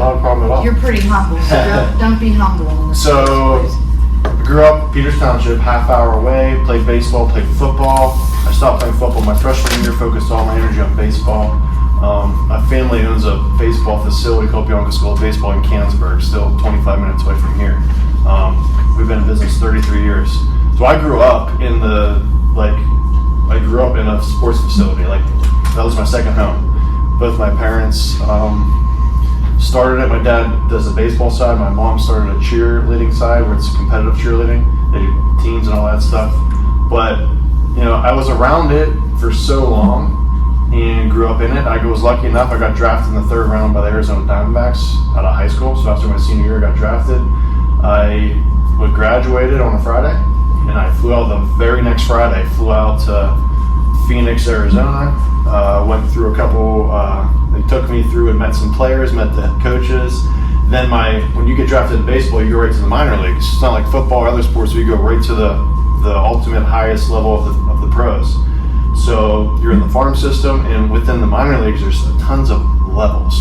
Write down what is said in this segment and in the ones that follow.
not a problem at all. You're pretty humble, so don't be humble on this. So, I grew up Peters Township, half hour away, played baseball, played football. I stopped playing football my freshman year, focused all my energy on baseball. My family owns a baseball facility called Bianca School of Baseball in Canonsburg, still 25 minutes away from here. We've been in business 33 years. So I grew up in I grew up in a sports facility. Like, that was my second home. Both my parents started it. My dad does the baseball side. My mom started a cheerleading side where it's competitive cheerleading. They do teams and all that stuff. But, you know, I was around it for so long and grew up in it. I was lucky enough, I got drafted in the 3rd round by the Arizona Diamondbacks out of high school. So after my senior year, I got drafted. I graduated on a Friday, and I flew out the very next Friday. Flew out to Phoenix, Arizona. Went through a couple. They took me through and met some players, met the coaches. Then when you get drafted in baseball, you go right to the minor leagues. It's not like football or other sports where you go right to the ultimate highest level of the pros. So you're in the farm system, and within the minor leagues, there's tons of levels.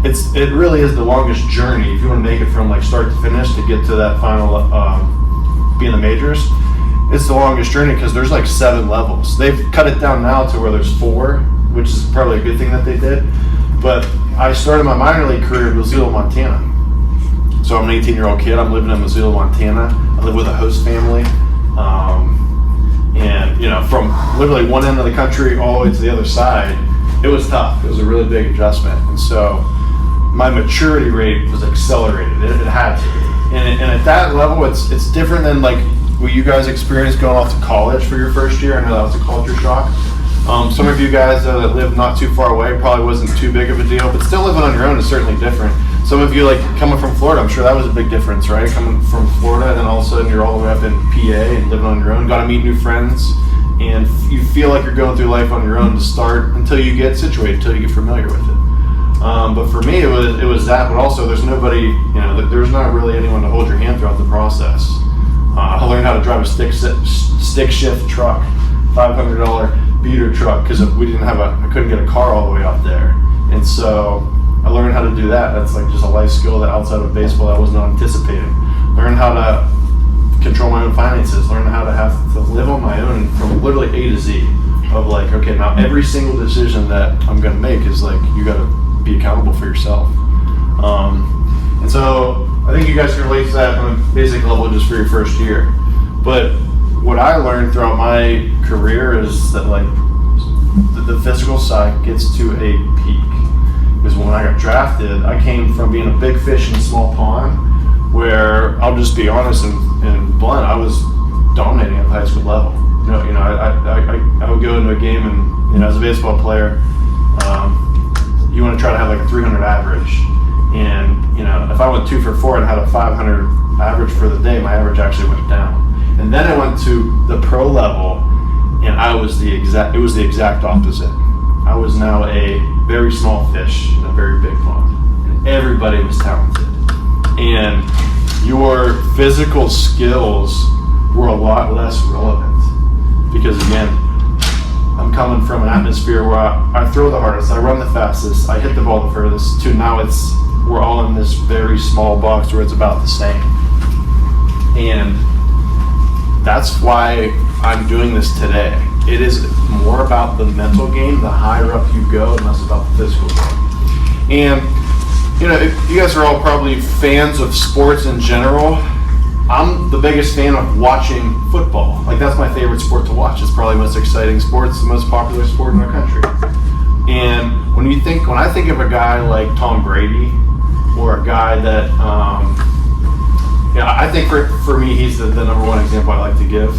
It really is the longest journey if you want to make it from like start to finish to get to that final be in the majors. It's the longest journey because there's like 7 levels. They've cut it down now to where there's 4, which is probably a good thing that they did. But I started my minor league career in Missoula, Montana. So I'm an 18-year-old kid. I'm living in Missoula, Montana. I live with a host family. And, you know, from literally one end of the country all the way to the other side, it was tough. It was a really big adjustment. And so my maturity rate was accelerated. It had to. And at that level, it's different than like what you guys experienced going off to college for your first year. I know that was a culture shock. Some of you guys that live not too far away probably wasn't too big of a deal, but still living on your own is certainly different. Some of you, like coming from Florida, I'm sure that was a big difference, right? Coming from Florida, and then all of a sudden you're all the way up in PA and living on your own, got to meet new friends, and you feel like you're going through life on your own to start until you get situated, until you get familiar with it. But for me, it was that, but also there's nobody, you know, there's not really anyone to hold your hand throughout the process. I learned how to drive a stick shift truck, $500 beater truck, because I couldn't get a car all the way up there. And so I learned how to do that. That's like just a life skill that outside of baseball I was not anticipating. Learn how to control my own finances, learn how to have to live on my own from literally A to Z of like, okay, now every single decision that I'm going to make is like, you got to be accountable for yourself. And so I think you guys can relate to that on a basic level just for your first year. But what I learned throughout my career is that like the physical side gets to a peak. Because when I got drafted, I came from being a big fish in a small pond, where I'll just be honest and blunt, I was dominating at the high school level. You know, I would go into a game and, you know, as a baseball player, you want to try to have like a 300 average. And, you know, if I went 2 for 4 and had a 500 average for the day, my average actually went down. And then I went to the pro level, and it was the exact opposite. I was now a very small fish in a very big pond. And everybody was talented. And your physical skills were a lot less relevant. Because again, I'm coming from an atmosphere where I throw the hardest, I run the fastest, I hit the ball the furthest, to now we're all in this very small box where it's about the same. And that's why I'm doing this today. It is more about the mental game, the higher up you go, and less about the physical game. And, you know, you guys are all probably fans of sports in general. I'm the biggest fan of watching football. Like, that's my favorite sport to watch. It's probably the most exciting sport. It's the most popular sport in our country. And when I think of a guy like Tom Brady, or a guy that, I think for me, he's the number one example I like to give.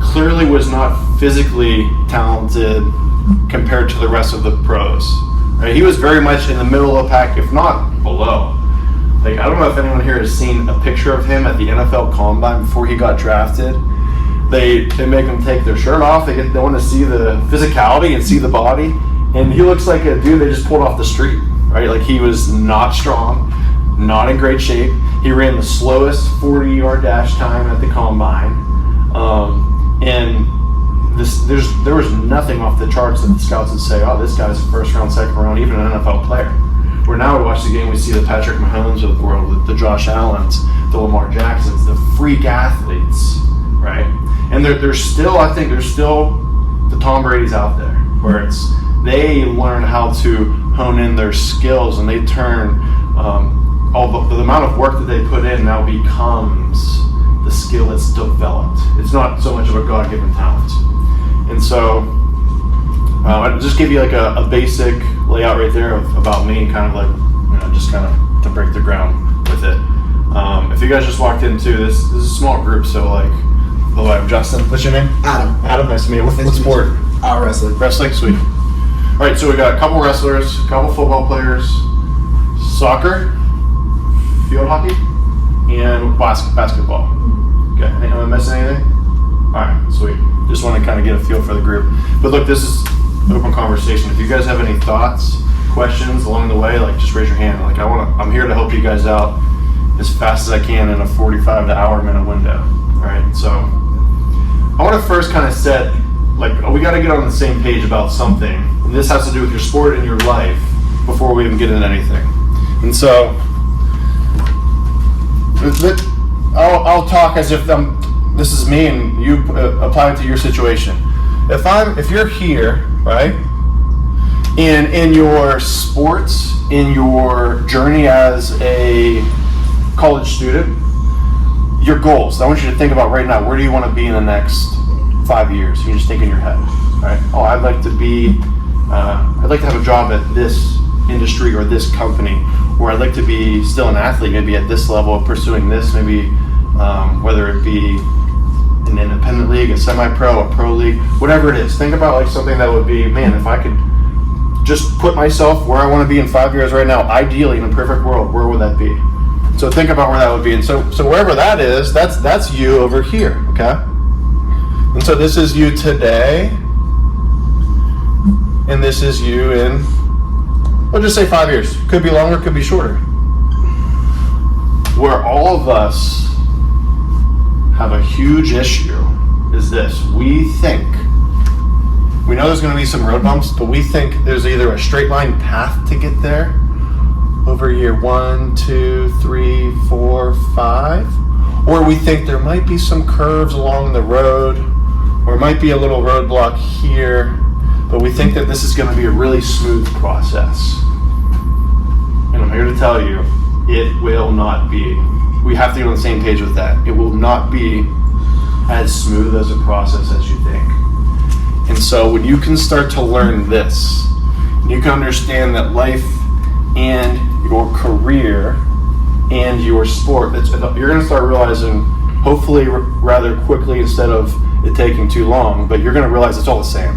Clearly was not physically talented compared to the rest of the pros. Right? He was very much in the middle of the pack, if not below. Like, I don't know if anyone here has seen a picture of him at the NFL Combine before he got drafted. They make him take their shirt off. They want to see the physicality and see the body. And he looks like a dude they just pulled off the street, right? Like, he was not strong, not in great shape. He ran the slowest 40-yard dash time at the Combine. And there was nothing off the charts that the scouts would say, oh, this guy's a first round, second round, even an NFL player. Where now we watch the game, we see the Patrick Mahomes of the world, the Josh Allens, the Lamar Jacksons, the freak athletes, right? And there's still the Tom Brady's out there, where they learn how to hone in their skills, and they turn all the amount of work that they put in now becomes the skill that's developed. It's not so much of a God-given talent. And so I'll just give you like a basic layout right there about me, and kind of like, just kind of to break the ground with it. If you guys just walked into this is a small group, so like, hello, I'm Justin. What's your name? Adam, nice to meet you. What sport? Wrestling. Wrestling, sweet. All right, so we got a couple wrestlers, a couple football players, soccer, field hockey, and basketball. Okay, am I missing anything? All right, sweet. Just want to kind of get a feel for the group. But look, this is open conversation. If you guys have any thoughts, questions along the way, like just raise your hand. Like I'm here to help you guys out as fast as I can in a 45 to hour minute window. All right, so I want to first kind of set, like, we got to get on the same page about something. And this has to do with your sport and your life before we even get into anything. And so I'll talk as if this is me and you apply it to your situation. If you're here, right, and in your sports, in your journey as a college student, your goals, I want you to think about right now, where do you want to be in the next 5 years? You just think in your head, right? Oh, I'd like to have a job at this industry or this company, or I'd like to be still an athlete, maybe at this level, pursuing this, maybe whether it be an independent league, a semi-pro, a pro league, whatever it is. Think about like something that would be, man, if I could just put myself where I want to be in 5 years right now, ideally in a perfect world, where would that be? So think about where that would be. And so wherever that is, that's you over here, okay? And so this is you today, and this is you in, we'll just say 5 years. Could be longer, could be shorter. Where all of us have a huge issue is this. We know there's going to be some road bumps, but we think there's either a straight line path to get there over year 1, 2, 3, 4, 5, or we think there might be some curves along the road, or it might be a little roadblock here, but we think that this is going to be a really smooth process. And I'm here to tell you, it will not be. We have to get on the same page with that. It will not be as smooth as a process as you think. And so when you can start to learn this, you can understand that life and your career and your sport, you're going to start realizing, hopefully rather quickly instead of it taking too long, but you're going to realize it's all the same.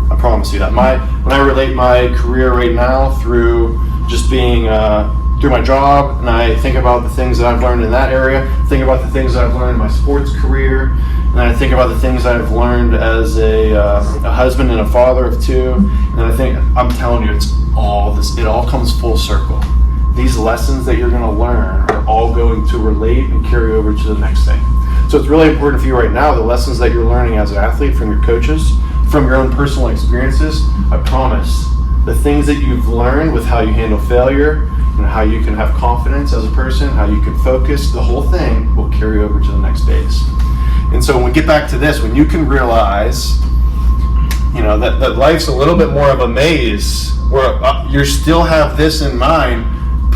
I promise you that. When I relate my career right now through just being through my job, and I think about the things that I've learned in that area, think about the things that I've learned in my sports career, and I think about the things I've learned as a husband and a father of two, and I'm telling you, it all comes full circle. These lessons that you're going to learn are all going to relate and carry over to the next thing. So it's really important for you right now, the lessons that you're learning as an athlete from your coaches, from your own personal experiences. I promise, the things that you've learned with how you handle failure, and how you can have confidence as a person, how you can focus, the whole thing will carry over to the next phase. And so when we get back to this, when you can realize, that life's a little bit more of a maze, where you still have this in mind,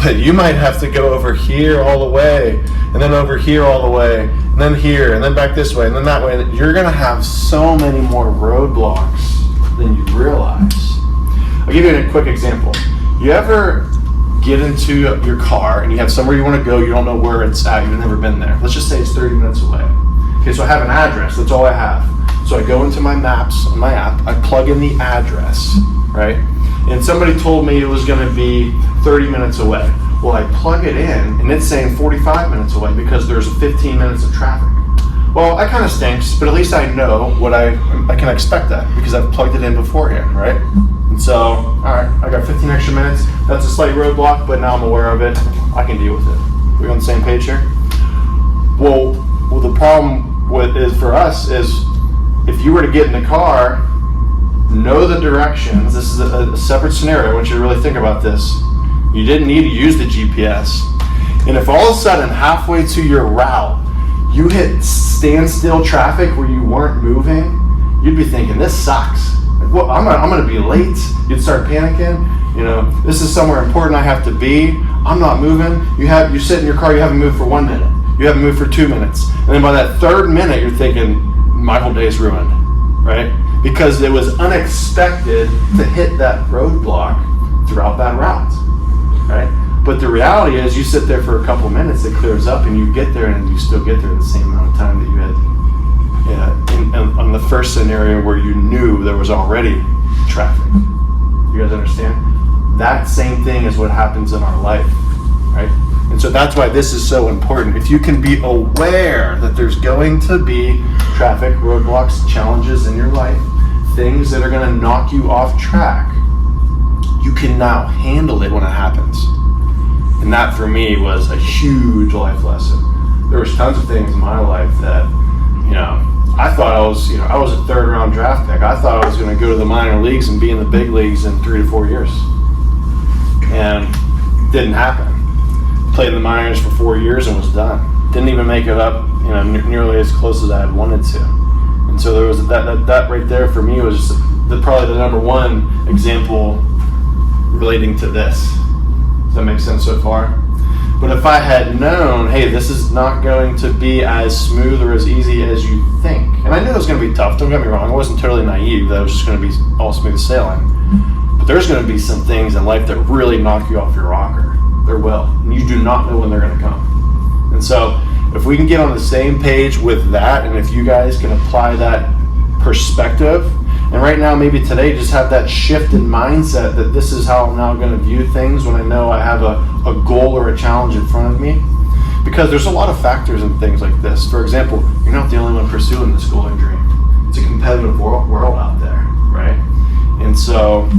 but you might have to go over here all the way, and then over here all the way, and then here, and then back this way, and then that way. You're going to have so many more roadblocks than you realize. I'll give you a quick example. You ever get into your car and you have somewhere you want to go, you don't know where it's at, you've never been there. Let's just say it's 30 minutes away. Okay, so I have an address, that's all I have. So I go into my maps on my app, I plug in the address, right? And somebody told me it was going to be 30 minutes away. Well, I plug it in and it's saying 45 minutes away because there's 15 minutes of traffic. Well, that kind of stinks, but at least I know what I can expect that because I've plugged it in beforehand, right? And so, all right, I got 15 extra minutes. That's a slight roadblock, but now I'm aware of it. I can deal with it. We on the same page here? Well, the problem is for us is if you were to get in the car, know the directions. This is a separate scenario. I want you to really think about this. You didn't need to use the GPS. And if all of a sudden, halfway to your route, you hit standstill traffic where you weren't moving, you'd be thinking, this sucks. Like, well, I'm gonna be late. You'd start panicking. You know, this is somewhere important I have to be. I'm not moving. You sit in your car, you haven't moved for 1 minute. You haven't moved for 2 minutes. And then by that third minute, you're thinking, my whole day is ruined, right? Because it was unexpected to hit that roadblock throughout that route, right? But the reality is you sit there for a couple minutes, it clears up, and you get there, and you still get there in the same amount of time that you had on the first scenario where you knew there was already traffic. You guys understand? That same thing is what happens in our life, right? And so that's why this is so important. If you can be aware that there's going to be traffic, roadblocks, challenges in your life, things that are going to knock you off track, you can now handle it when it happens. And that for me was a huge life lesson. There was tons of things in my life that, I thought I was a third round draft pick. I thought I was going to go to the minor leagues and be in the big leagues in 3 to 4 years. And it didn't happen. Played in the minors for 4 years and was done. Didn't even make it up, nearly as close as I had wanted to. And so there was that right there for me was probably the number one example relating to this. Does that make sense so far? But if I had known, hey, this is not going to be as smooth or as easy as you think, and I knew it was going to be tough, don't get me wrong, I wasn't totally naive that it was just going to be all smooth sailing. But there's going to be some things in life that really knock you off your rocker. There will. And you do not know when they're going to come. And so if we can get on the same page with that, and if you guys can apply that perspective, and right now maybe today just have that shift in mindset that this is how I'm now going to view things when I know I have a goal or a challenge in front of me. Because there's a lot of factors in things like this. For example, you're not the only one pursuing the schooling dream. It's a competitive world out there, right? And so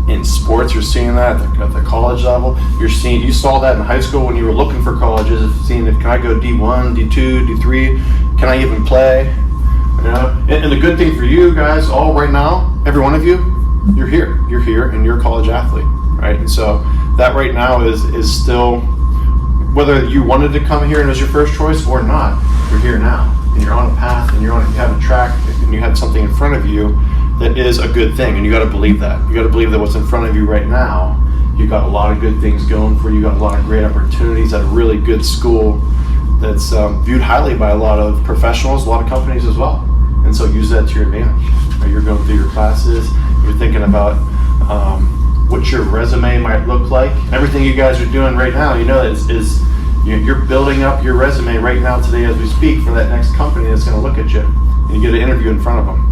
in sports, you're seeing that at the college level. You saw that in high school when you were looking for colleges, seeing if can I go D1, D2, D3, can I even play? And the good thing for you guys, all right now, every one of you, you're here and you're a college athlete, right? And so that right now is still, whether you wanted to come here and it was your first choice or not, you're here now and you're on a path and you have a track and you have something in front of you that is a good thing, and you got to believe that. You got to believe that what's in front of you right now, you got a lot of good things going for you. You got a lot of great opportunities at a really good school that's viewed highly by a lot of professionals, a lot of companies as well. And so use that to your advantage. You're going through your classes. You're thinking about what your resume might look like. Everything you guys are doing right now, you're building up your resume right now today as we speak for that next company that's going to look at you. And you get an interview in front of them.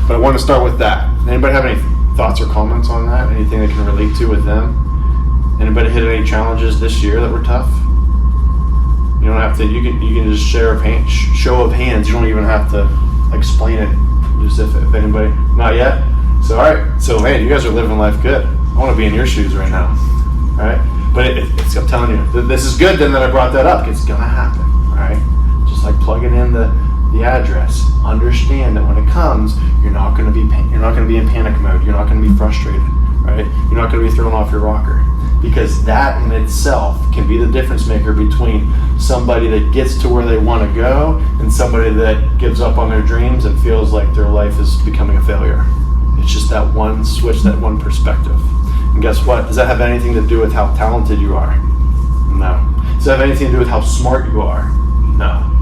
But I want to start with that. Anybody have any thoughts or comments on that? Anything they can relate to with them? Anybody hit any challenges this year that were tough? You don't have to. You can just show of hands. You don't even have to explain it. Just if anybody, not yet. So all right. So man, you guys are living life good. I want to be in your shoes right now. All right. But I'm telling you, this is good. Then that I brought that up. It's gonna happen. All right. Just like plugging in the address. Understand that when it comes, you're not going to be in panic mode. You're not going to be frustrated, right? You're not going to be thrown off your rocker, because that in itself can be the difference maker between somebody that gets to where they want to go and somebody that gives up on their dreams and feels like their life is becoming a failure. It's just that one switch, that one perspective. And guess what? Does that have anything to do with how talented you are? No. Does that have anything to do with how smart you are? No.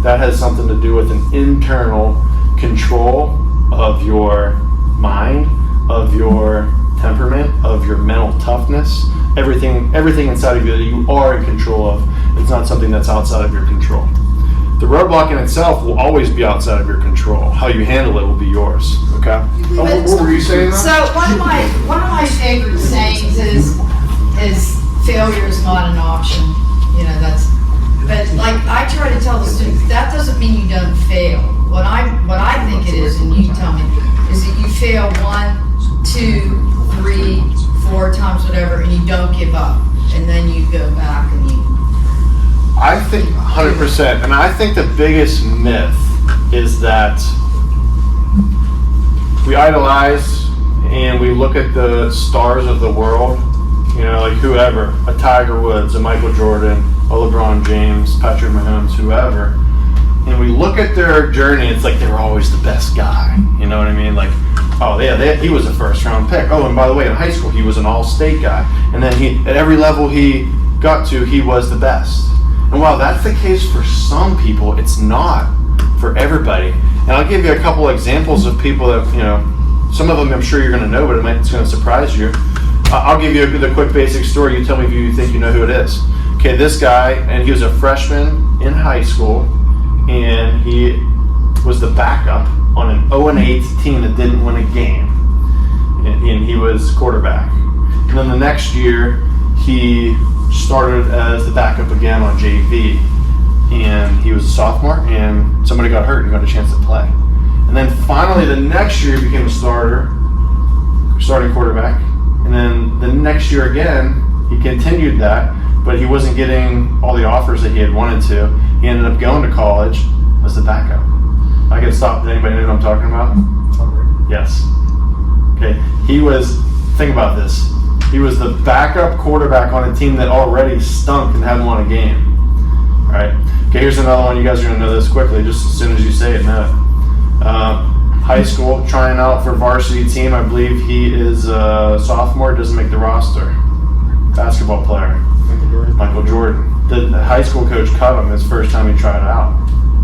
That has something to do with an internal control of your mind, of your temperament, of your mental toughness, everything inside of you that you are in control of. It's not something that's outside of your control. The roadblock in itself will always be outside of your control. How you handle it will be yours. Okay? What were you saying? So one of my favorite sayings is failure is not an option. But like I try to tell the students, that doesn't mean you don't fail. What I think it is, and you tell me, is that you fail 1, 2, 3, 4 times, whatever, and you don't give up, and then you go back and you. I think 100%, and I think the biggest myth is that we idolize and we look at the stars of the world you know, like whoever, a Tiger Woods, a Michael Jordan, a LeBron James, Patrick Mahomes, whoever, and we look at their journey, it's like they were always the best guy. You know what I mean? Like, oh yeah, he was a first round pick. Oh, and by the way, in high school, he was an all-state guy. And then at every level he got to, he was the best. And while that's the case for some people, it's not for everybody. And I'll give you a couple examples of people that, you know, some of them I'm sure you're going to know, but it's going to surprise you. I'll give you the quick basic story. You tell me if you think you know who it is. Okay, this guy, and he was a freshman in high school, and he was the backup on an 0-8 team that didn't win a game, and he was quarterback. And then the next year, he started as the backup again on JV, and he was a sophomore, and somebody got hurt and got a chance to play. And then finally the next year he became a starting quarterback, and then the next year again he continued that, but he wasn't getting all the offers that he had wanted to. He ended up going to college as the backup. I can stop. Does anybody know what I'm talking about? Yes. Okay. Think about this. He was the backup quarterback on a team that already stunk and hadn't won a game. All right. Okay, here's another one. You guys are going to know this quickly, just as soon as you say it, know it. High school, trying out for varsity team. I believe he is a sophomore, doesn't make the roster. Basketball player. Michael Jordan. The high school coach cut him his first time he tried out.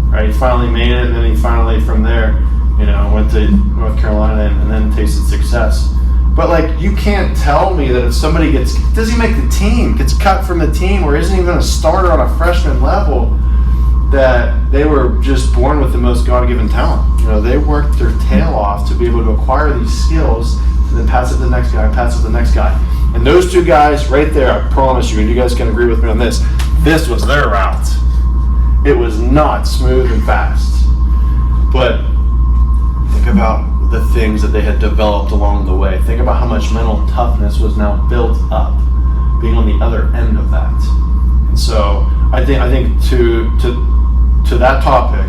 Right, he finally made it, and then he finally, from there, you know, went to North Carolina and then tasted success. But like, you can't tell me that if somebody does he make the team, gets cut from the team, or isn't even a starter on a freshman level, that they were just born with the most God-given talent. You know, they worked their tail off to be able to acquire these skills, and then pass it to the next guy, pass it to the next guy. And those two guys right there, I promise you, and you guys can agree with me on this was their route. It was not smooth and fast. But think about the things that they had developed along the way. Think about how much mental toughness was now built up, being on the other end of that. And so I think to that topic,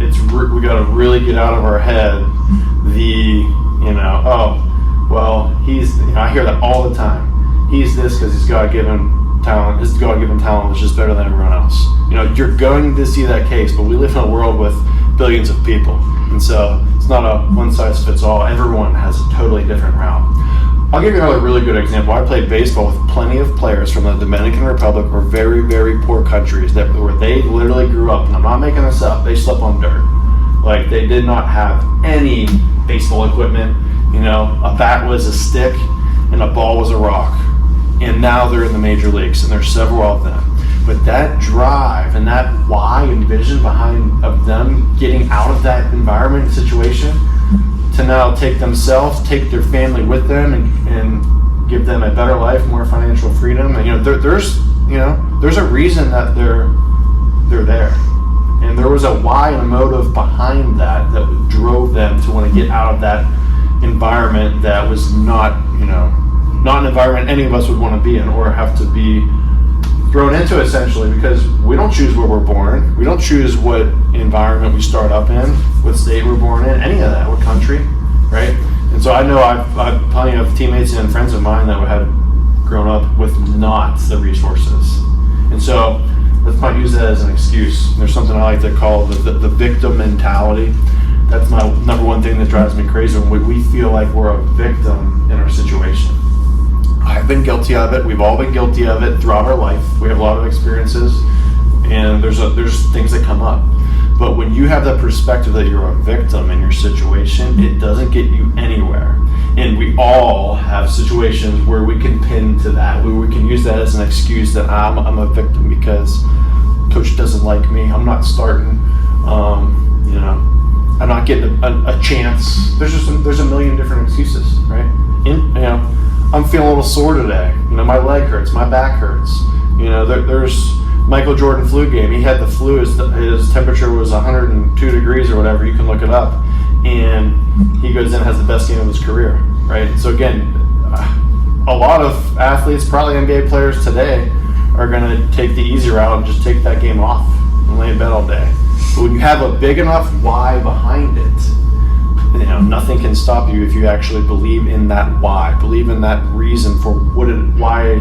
we got to really get out of our head I hear that all the time. He's this because he's God-given talent. His God-given talent was just better than everyone else. You know, you're going to see that case, but we live in a world with billions of people, and so it's not a one-size-fits-all. Everyone has a totally different route. I'll give you another really good example. I played baseball with plenty of players from the Dominican Republic, or very, very poor countries where they literally grew up, and I'm not making this up, they slept on dirt. Like, they did not have any baseball equipment. You know, a bat was a stick and a ball was a rock. And now they're in the major leagues, and there's several of them. But that drive and that why and vision behind of them getting out of that environment and situation to now take themselves, take their family with them, and give them a better life, more financial freedom. And, you know, there's a reason that they're there. And there was a why and a motive behind that drove them to want to get out of that environment that was not an environment any of us would want to be in or have to be thrown into, essentially, because we don't choose where we're born. We don't choose what environment we start up in, what state we're born in, any of that, what country, right? And so I know I've plenty of teammates and friends of mine that had grown up with not the resources. And so let's not use that as an excuse. There's something I like to call the victim mentality. That's my number one thing that drives me crazy, when we feel like we're a victim in our situation. I've been guilty of it. We've all been guilty of it throughout our life. We have a lot of experiences, and there's things that come up. But when you have that perspective that you're a victim in your situation, it doesn't get you anywhere. And we all have situations where we can pin to that, where we can use that as an excuse that I'm a victim because coach doesn't like me. I'm not starting. I'm not getting a chance. There's a million different excuses, right? I'm feeling a little sore today. My leg hurts, my back hurts. There's Michael Jordan flu game. He had the flu. His temperature was 102 degrees or whatever. You can look it up. And he goes in and has the best game of his career, right? So again, a lot of athletes, probably NBA players today, are going to take the easy route and just take that game off and lay in bed all day. But when you have a big enough why behind it, nothing can stop you if you actually believe in that why, believe in that reason for why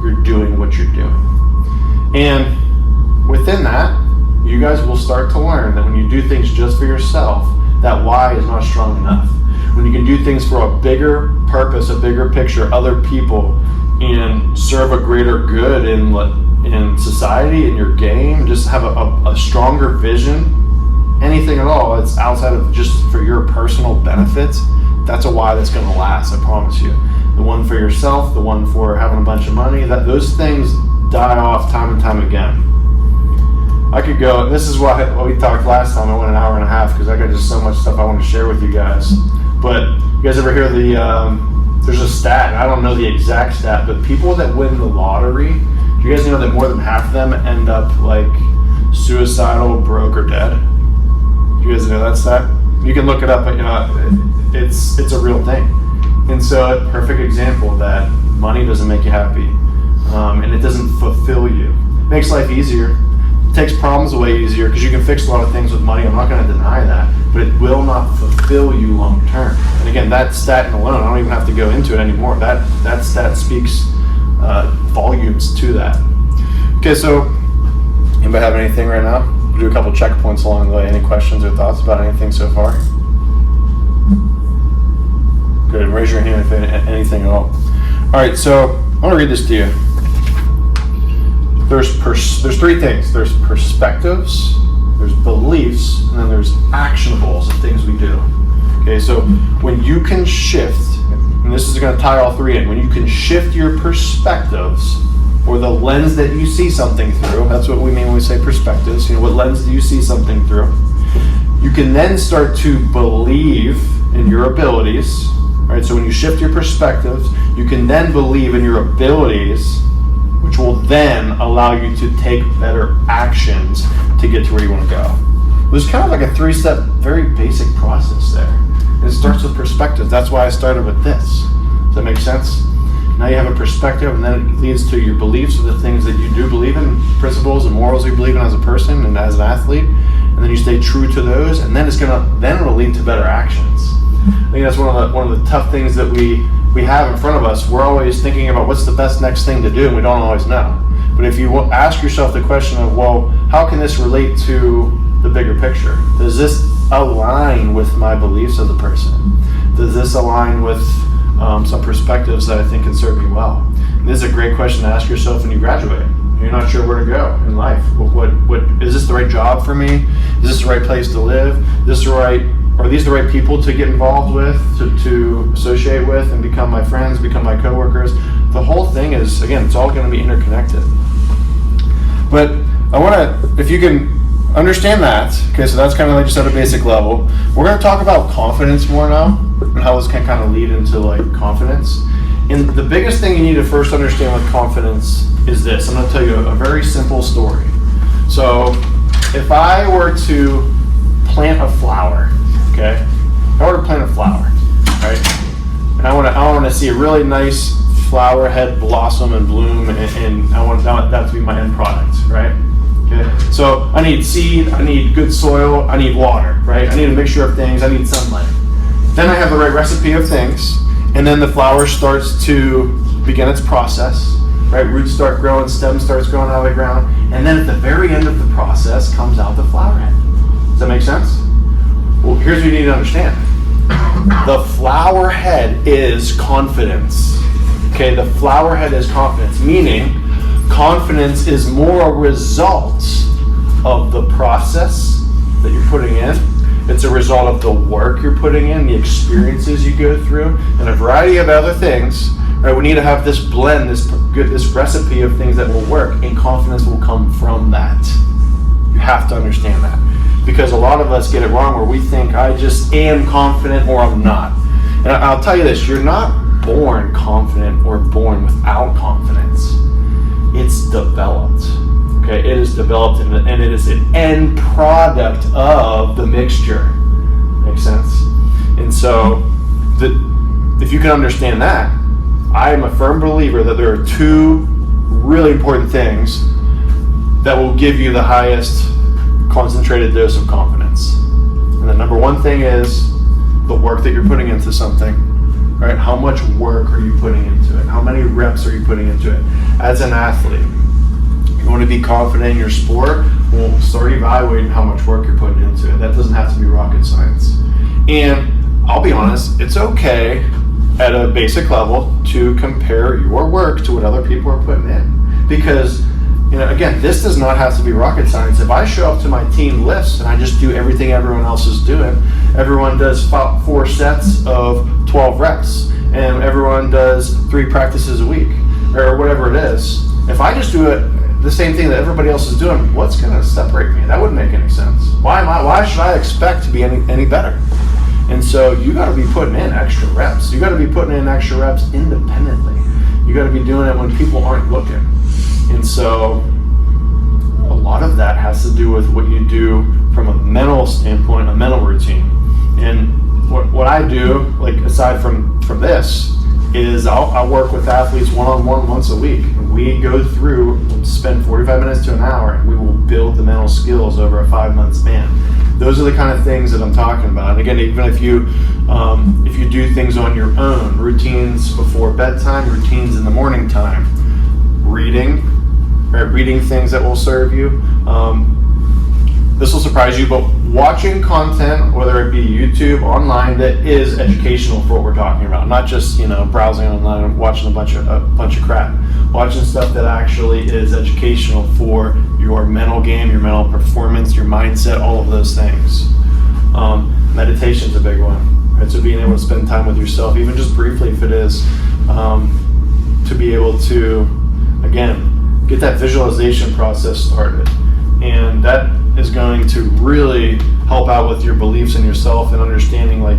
you're doing what you're doing. And within that, you guys will start to learn that when you do things just for yourself, that why is not strong enough. When you can do things for a bigger purpose, a bigger picture, other people, and serve a greater good in society, in your game, just have a stronger vision, anything at all, it's outside of just for your personal benefit, that's a why that's going to last, I promise you. The one for yourself, the one for having a bunch of money, those things die off time and time again. I could go, this is what we talked last time, I went an hour and a half because I got just so much stuff I want to share with you guys. But you guys ever hear there's a stat, and I don't know the exact stat, but people that win the lottery, do you guys know that more than half of them end up like suicidal, broke, or dead? Do you guys know that stat? You can look it up, but it's a real thing. And so a perfect example that money doesn't make you happy, and it doesn't fulfill you. It makes life easier. It takes problems away easier because you can fix a lot of things with money. I'm not going to deny that, but it will not fulfill you long term. And again, that stat alone, I don't even have to go into it anymore. That stat speaks volumes to that. Okay, so anybody have anything right now? We'll do a couple checkpoints along the way. Any questions or thoughts about anything so far? Good. Raise your hand if anything at all. All right, so I want to read this to you. There's three things. There's perspectives, there's beliefs, and then there's actionables of things we do. Okay, so when you can shift, and this is going to tie all three in, when you can shift your perspectives, or the lens that you see something through, that's what we mean when we say perspectives, what lens do you see something through? You can then start to believe in your abilities, right? So when you shift your perspectives, you can then believe in your abilities, which will then allow you to take better actions to get to where you want to go. There's kind of like a 3-step, very basic process there. And it starts with perspective. That's why I started with this. Does that make sense? Now you have a perspective, and then it leads to your beliefs, or the things that you do believe in, principles and morals you believe in as a person and as an athlete, and then you stay true to those, and then it'll lead to better actions. I think that's one of the tough things that we have in front of us. We're always thinking about what's the best next thing to do, and we don't always know. But if you ask yourself the question of, well, how can this relate to the bigger picture? Does this align with my beliefs as a person? Does this align with some perspectives that I think can serve you well? And this is a great question to ask yourself when you graduate. You're not sure where to go in life. What is this the right job for me? Is this the right place to live? Are these the right people to get involved with, to associate with, and become my friends, become my coworkers? The whole thing is, again, it's all going to be interconnected. But I want to, if you can understand that, okay, so that's kind of like just at a basic level. We're going to talk about confidence more now, and how this can kind of lead into like confidence. And the biggest thing you need to first understand with confidence is this. I'm going to tell you a very simple story. So if I were to plant a flower, okay? If I were to plant a flower, right? And I want to see a really nice flower head blossom and bloom, and I want that to be my end product, right? Okay. So I need seed, I need good soil, I need water, right? I need a mixture of things, I need sunlight. Then I have the right recipe of things, and then the flower starts to begin its process, right? Roots start growing, stem starts growing out of the ground, and then at the very end of the process comes out the flower head. Does that make sense? Well, here's what you need to understand. The flower head is confidence. Okay, the flower head is confidence, meaning confidence is more a result of the process that you're putting in. It's a result of the work you're putting in, the experiences you go through, and a variety of other things. Right, we need to have this blend, this recipe of things that will work, and confidence will come from that. You have to understand that. Because a lot of us get it wrong where we think I just am confident or I'm not. And I'll tell you this, you're not born confident or born without confidence. It's developed. Okay, it is developed and it is an end product of the mixture. Makes sense? And so if you can understand that, I am a firm believer that there are two really important things that will give you the highest concentrated dose of confidence. And the number one thing is the work that you're putting into something, right? How much work are you putting into it? How many reps are you putting into it? As an athlete, you want to be confident in your sport, well, start evaluating how much work you're putting into it. That doesn't have to be rocket science. And I'll be honest, it's okay at a basic level to compare your work to what other people are putting in. Because, again, this does not have to be rocket science. If I show up to my team lifts and I just do everything everyone else is doing, everyone does 4 sets of 12 reps, and everyone does 3 practices a week, or whatever it is. If I just do it the same thing that everybody else is doing, what's going to separate me? That wouldn't make any sense. Why should I expect to be any better? And so you got to be putting in extra reps. You got to be putting in extra reps independently. You got to be doing it when people aren't looking. And so a lot of that has to do with what you do from a mental standpoint, a mental routine. And what I do, like aside from this, is I'll work with athletes one-on-one once a week. We go through, spend 45 minutes to an hour, and we will build the mental skills over a 5-month span. Those are the kind of things that I'm talking about. And again, even if you do things on your own, routines before bedtime, routines in the morning time, reading things that will serve you. This will surprise you, but watching content, whether it be YouTube, online, that is educational for what we're talking about, not just browsing online and watching a bunch of crap. Watching stuff that actually is educational for your mental game, your mental performance, your mindset, all of those things. Meditation's a big one, right? So being able to spend time with yourself, even just briefly if it is, to be able to, again, get that visualization process started. And that is going to really help out with your beliefs in yourself and understanding, like,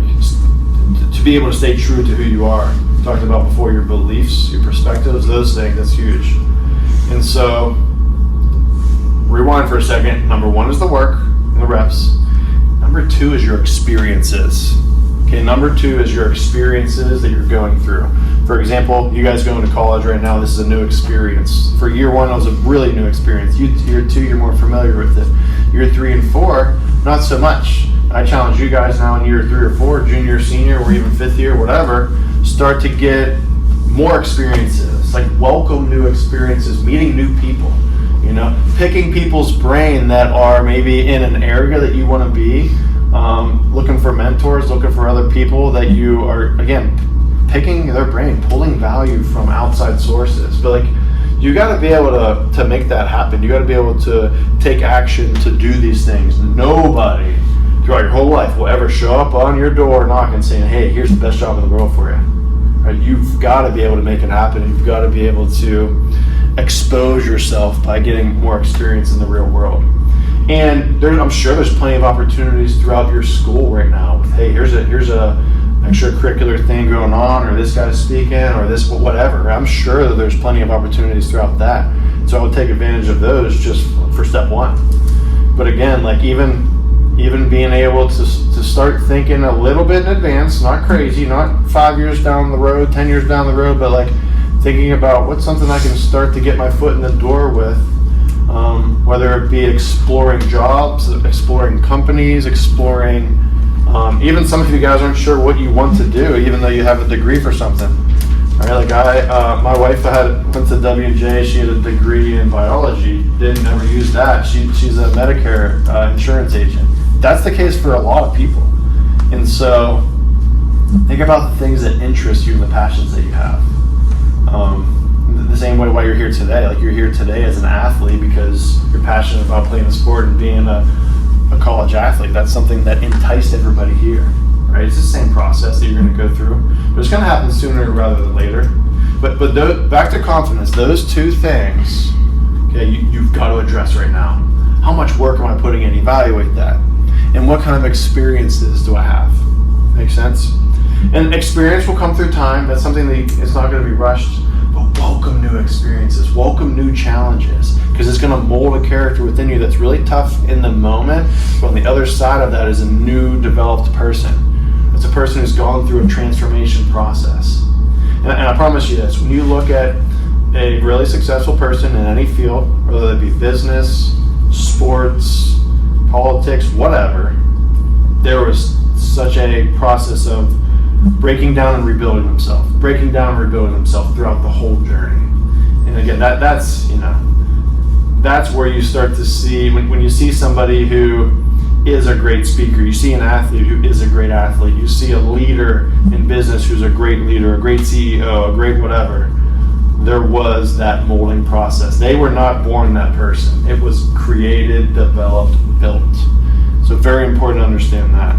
to be able to stay true to who you are. Talked about before, your beliefs, your perspectives, those things, that's huge. And so, rewind for a second. Number 1 is the work and the reps. Number 2 is your experiences. Okay, number 2 is your experiences that you're going through. For example, you guys going to college right now, this is a new experience. For year 1, it was a really new experience. Year 2, you're more familiar with it. Year 3 and 4, not so much. I challenge you guys now in year 3 or 4, junior, senior, or even 5th year, whatever, start to get more experiences, like welcome new experiences, meeting new people, picking people's brain that are maybe in an area that you want to be, looking for mentors, looking for other people that you are, again, picking their brain, pulling value from outside sources. But you got to be able to make that happen. You got to be able to take action to do these things. Nobody throughout your whole life will ever show up on your door knocking saying, hey, here's the best job in the world for you. Right? You've got to be able to make it happen. You've got to be able to expose yourself by getting more experience in the real world. And I'm sure there's plenty of opportunities throughout your school right now with, hey, here's a extracurricular thing going on, or this guy's speaking, or this whatever. I'm sure that there's plenty of opportunities throughout that. So I would take advantage of those just for step 1. But again, like even being able to start thinking a little bit in advance, not crazy, not 5 years down the road, 10 years down the road, but like thinking about what's something I can start to get my foot in the door with, whether it be exploring jobs, exploring companies, exploring, even some of you guys aren't sure what you want to do, even though you have a degree for something. All right, my wife went to W&J. She had a degree in biology. Didn't ever use that. She's a Medicare insurance agent. That's the case for a lot of people. And so, think about the things that interest you and the passions that you have. The same way why you're here today. Like, you're here today as an athlete because you're passionate about playing a sport and being a college athlete. That's something that enticed everybody here. Right? It's the same process that you're going to go through, but it's going to happen sooner rather than later. But back to confidence, those 2 things, okay, you've got to address right now. How much work am I putting in? Evaluate that. And what kind of experiences do I have? Make sense? And experience will come through time. That's something that it's not going to be rushed. But welcome new experiences, welcome new challenges, because it's going to mold a character within you that's really tough in the moment, but on the other side of that is a new developed person. It's a person who's gone through a transformation process. And I promise you this, when you look at a really successful person in any field, whether it be business, sports, politics, whatever, there was such a process of breaking down and rebuilding himself, throughout the whole journey. And again, that's where you start to see, when you see somebody who is a great speaker, you see an athlete who is a great athlete, you see a leader in business who's a great leader, a great CEO, a great whatever, there was that molding process. They were not born that person. It was created, developed, built. So very important to understand that.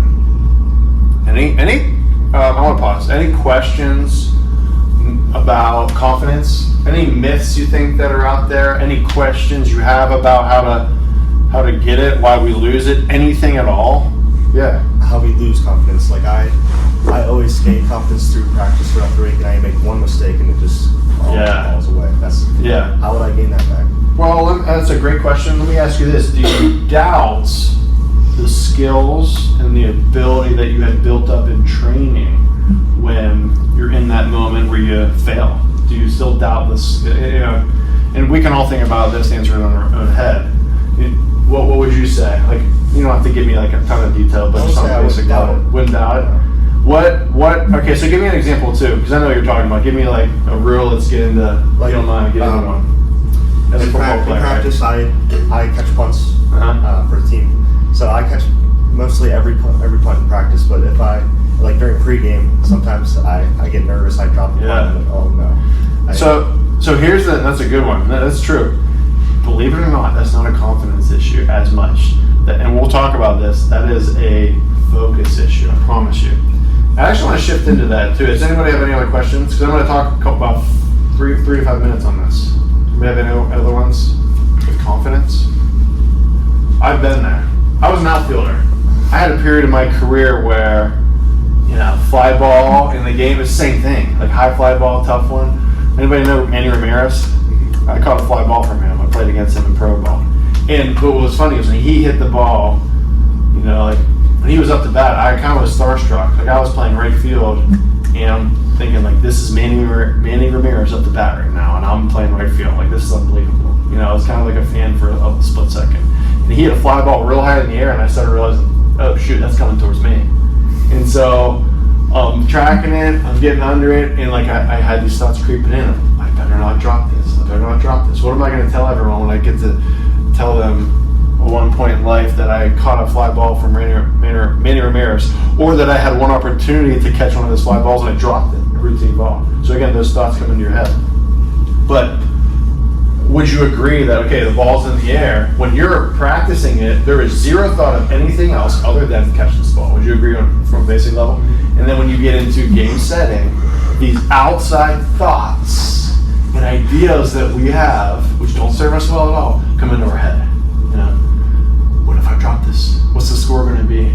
I want to pause. Any questions about confidence? Any myths you think that are out there? Any questions you have about how to get it, why we lose it? Anything at all? Yeah. How we lose confidence. Like I always gain confidence through practice throughout the week, and I make one mistake and it just falls away. How would I gain that back? Well, that's a great question. Let me ask you this: do you doubt the skills and the ability that you had built up in training when you're in that moment where you fail? Do you still doubt this? And we can all think about this, answer it on our own head. What would you say? Like, you don't have to give me like a ton of detail, but just some basic level. Wouldn't doubt it. What? Okay, so give me an example too, because I know what you're talking about. Give me like a rule. Let's get into. If you don't mind, get into one. As a football player, in practice, right? I catch punts for the team. So I catch mostly every punt in practice. But if I like during pregame, sometimes I get nervous. I drop the punt. And, oh no. So here's that's a good one. That's true. Believe it or not, that's not a confidence issue as much. And we'll talk about this. That is a focus issue. I promise you. I actually want to shift into that too. Does anybody have any other questions? Because I'm going to talk about 3 to 5 minutes on this. Do we have any other ones with confidence? I've been there. I was an outfielder. I had a period in my career where, fly ball in the game is the same thing. Like high fly ball, tough one. Anybody know Manny Ramirez? I caught a fly ball from him. I played against him in pro ball. And what was funny was when he hit the ball, like when he was up to bat, I kind of was starstruck. Like I was playing right field, and I'm thinking like, this is Manny Ramirez up to bat right now, and I'm playing right field. Like this is unbelievable. I was kind of like a fan for a split second. And he hit a fly ball real high in the air, and I started realizing, oh shoot, that's coming towards me. And so I'm tracking it, I'm getting under it, and like I had these thoughts creeping in. I better not drop this. What am I going to tell everyone when I get to tell them at one point in life that I caught a fly ball from Manny Ramirez, or that I had one opportunity to catch one of those fly balls and I dropped it, a routine ball. So again, those thoughts come into your head. But would you agree that, okay, the ball's in the air, when you're practicing it, there is zero thought of anything else other than catch this ball? Would you agree from a basic level? And then when you get into game setting, these outside thoughts and ideas that we have, which don't serve us well at all, come into our head. What if I drop this? What's the score going to be?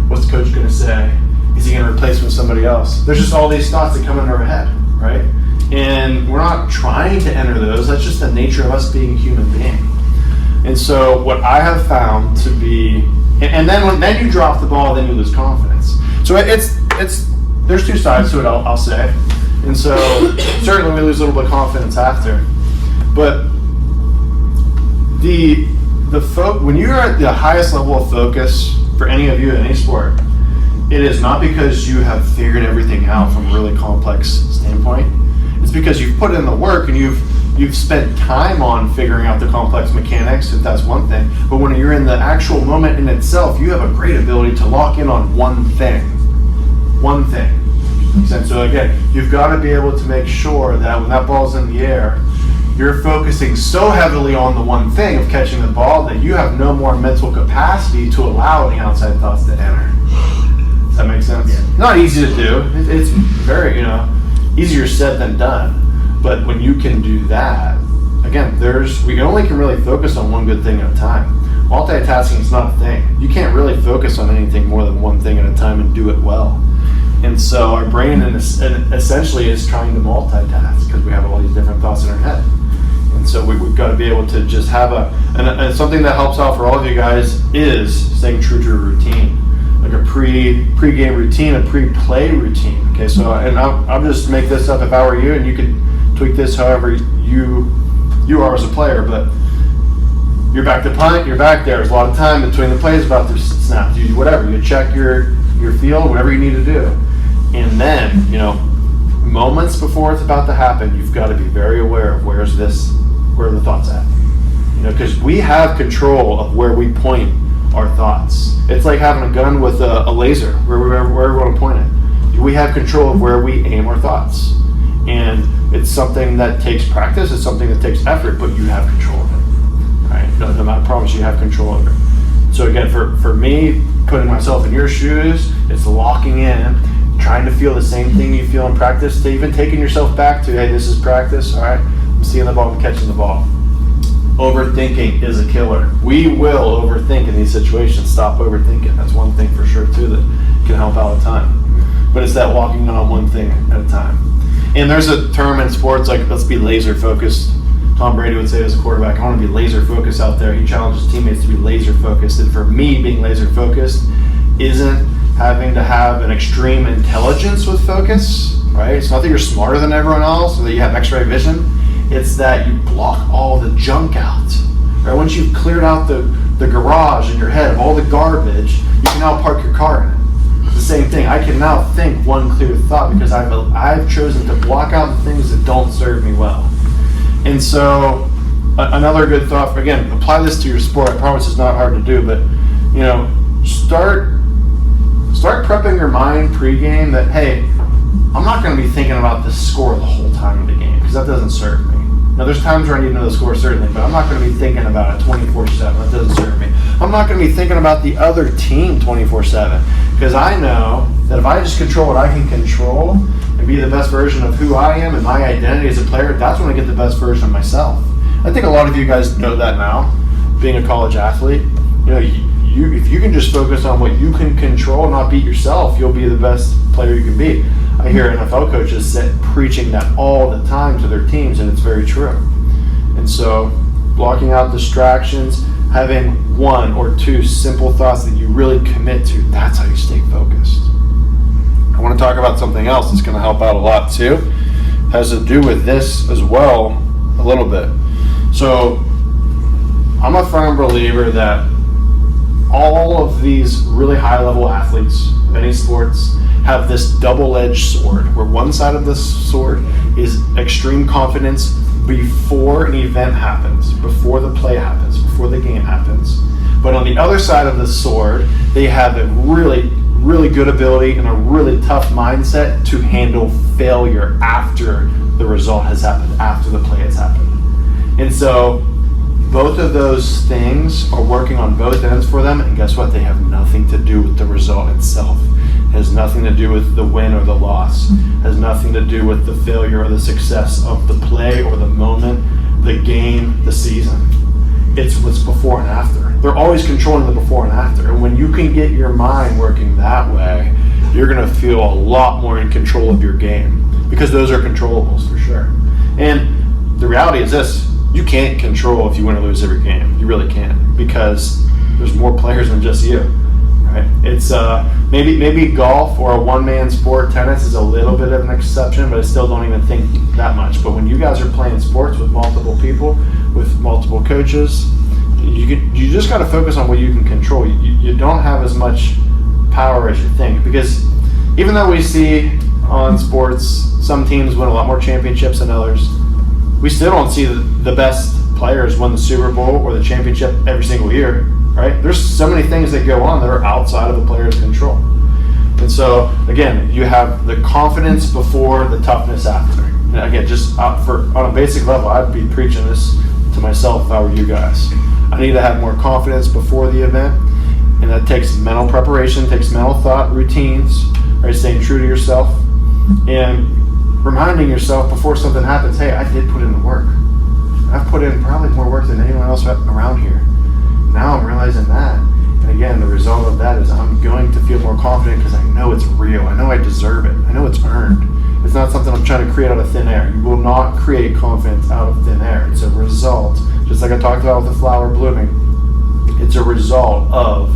What's the coach going to say? Is he going to replace me with somebody else? There's just all these thoughts that come into our head, right? And we're not trying to enter those. That's just the nature of us being a human being. And so what I have found to be, and then you drop the ball, then you lose confidence. So it's there's two sides to it, I'll say. And so certainly we lose a little bit of confidence after. But when you're at the highest level of focus for any of you in any sport, it is not because you have figured everything out from a really complex standpoint. It's because you've put in the work and you've spent time on figuring out the complex mechanics, if that's one thing. But when you're in the actual moment in itself, you have a great ability to lock in on one thing. One thing. So again, you've got to be able to make sure that when that ball's in the air, you're focusing so heavily on the one thing of catching the ball that you have no more mental capacity to allow any outside thoughts to enter. Does that make sense? Yeah. Not easy to do. It's very, easier said than done. But when you can do that, again, we only can really focus on one good thing at a time. Multitasking is not a thing. You can't really focus on anything more than one thing at a time and do it well. And so our brain essentially is trying to multitask because we have all these different thoughts in our head. And so we've got to be able to just have and something that helps out for all of you guys is staying true to a routine, like a pre-game routine, a pre-play routine. Okay, so I'll just make this up if I were you, and you could tweak this however you are as a player. But you're back to punt, you're back there. There's a lot of time between the plays about to snap. You do whatever. You check your your field, whatever you need to do. And then, moments before it's about to happen, you've got to be very aware of where are the thoughts at. Because we have control of where we point our thoughts. It's like having a gun with a laser, where we want to point it. We have control of where we aim our thoughts. And it's something that takes practice, it's something that takes effort, but you have control of it. Right? No, I promise you have control of it. So again, for me, putting myself in your shoes, it's locking in, trying to feel the same thing you feel in practice, to even taking yourself back to, hey, this is practice, all right? I'm seeing the ball, I'm catching the ball. Overthinking is a killer. We will overthink in these situations. Stop overthinking. That's one thing for sure too that can help out a ton. But it's that walking on one thing at a time. And there's a term in sports like, let's be laser focused. Tom Brady would say as a quarterback, I want to be laser focused out there. He challenges teammates to be laser focused. And for me, being laser focused isn't having to have an extreme intelligence with focus, right? It's not that you're smarter than everyone else or that you have x-ray vision. It's that you block all the junk out. Right? Once you've cleared out the garage in your head of all the garbage, you can now park your car in it. It's the same thing. I can now think one clear thought because I've chosen to block out the things that don't serve me well. And so another good thought, again, apply this to your sport. I promise it's not hard to do, but start prepping your mind pregame that, hey, I'm not going to be thinking about the score the whole time of the game because that doesn't serve me. Now, there's times where I need to know the score certainly, but I'm not going to be thinking about it 24/7. That doesn't serve me. I'm not going to be thinking about the other team 24/7 because I know that if I just control what I can control and be the best version of who I am and my identity as a player, that's when I get the best version of myself. I think a lot of you guys know that now, being a college athlete. If you can just focus on what you can control, not beat yourself, you'll be the best player you can be. I hear NFL coaches preaching that all the time to their teams, and it's very true. And so, blocking out distractions, having one or two simple thoughts that you really commit to, that's how you stay focused. I want to talk about something else that's going to help out a lot too. It has to do with this as well, a little bit. So, I'm a firm believer that all of these really high-level athletes of any sports have this double-edged sword, where one side of this sword is extreme confidence before an event happens, before the play happens, before the game happens. But on the other side of the sword, they have a really, really good ability and a really tough mindset to handle failure after the result has happened, after the play has happened. And so both of those things are working on both ends for them, and guess what? They have nothing to do with the result itself. It has nothing to do with the win or the loss. It has nothing to do with the failure or the success of the play or the moment, the game, the season. It's what's before and after. They're always controlling the before and after. And when you can get your mind working that way, you're going to feel a lot more in control of your game, because those are controllables for sure. And the reality is this: you can't control if you win or lose every game. You really can't, because there's more players than just you. Right? It's maybe golf or a one-man sport. Tennis is a little bit of an exception, but I still don't even think that much. But when you guys are playing sports with multiple people, with multiple coaches, you just got to focus on what you can control. You don't have as much power as you think, because even though we see on sports some teams win a lot more championships than others, we still don't see the best players win the Super Bowl or the championship every single year. Right? There's so many things that go on that are outside of the player's control. And so, again, you have the confidence before, the toughness after. And again, just on a basic level, I'd be preaching this to myself if I were you guys. I need to have more confidence before the event, and that takes mental preparation, takes mental thought, routines, right? Staying true to yourself, and reminding yourself before something happens, hey, I did put in the work. I've put in probably more work than anyone else around here. Now I'm realizing that. And again, the result of that is I'm going to feel more confident because I know it's real. I know I deserve it. I know it's earned. It's not something I'm trying to create out of thin air. You will not create confidence out of thin air. It's a result, just like I talked about with the flower blooming. It's a result of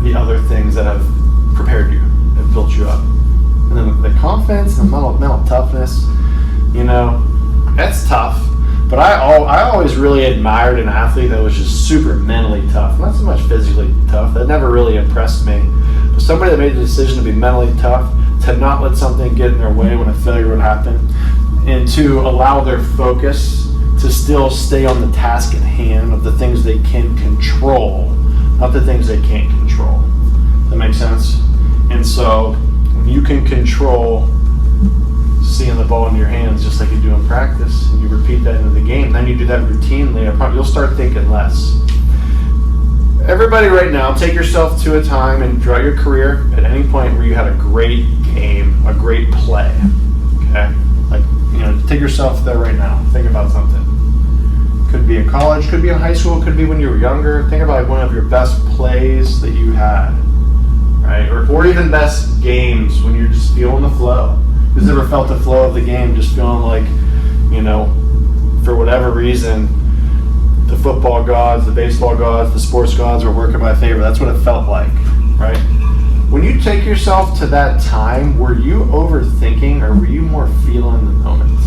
the other things that have prepared you, have built you up. And then the confidence and the mental toughness, that's tough. But I always really admired an athlete that was just super mentally tough. Not so much physically tough. That never really impressed me. But somebody that made the decision to be mentally tough, to not let something get in their way when a failure would happen, and to allow their focus to still stay on the task at hand of the things they can control, not the things they can't control. That makes sense? And so when you can control seeing the ball in your hands just like you do in practice, and you repeat that into the game, then you do that routinely, you'll start thinking less. Everybody right now, take yourself to a time and throughout your career at any point where you had a great game, a great play. Okay? Like, take yourself there right now. Think about something. Could be in college, could be in high school, could be when you were younger. Think about one of your best plays that you had, right? Or even best games when you're just feeling the flow. Who's ever felt the flow of the game, just feeling like, for whatever reason, the football gods, the baseball gods, the sports gods were working in my favor. That's what it felt like, right? When you take yourself to that time, were you overthinking or were you more feeling the moment?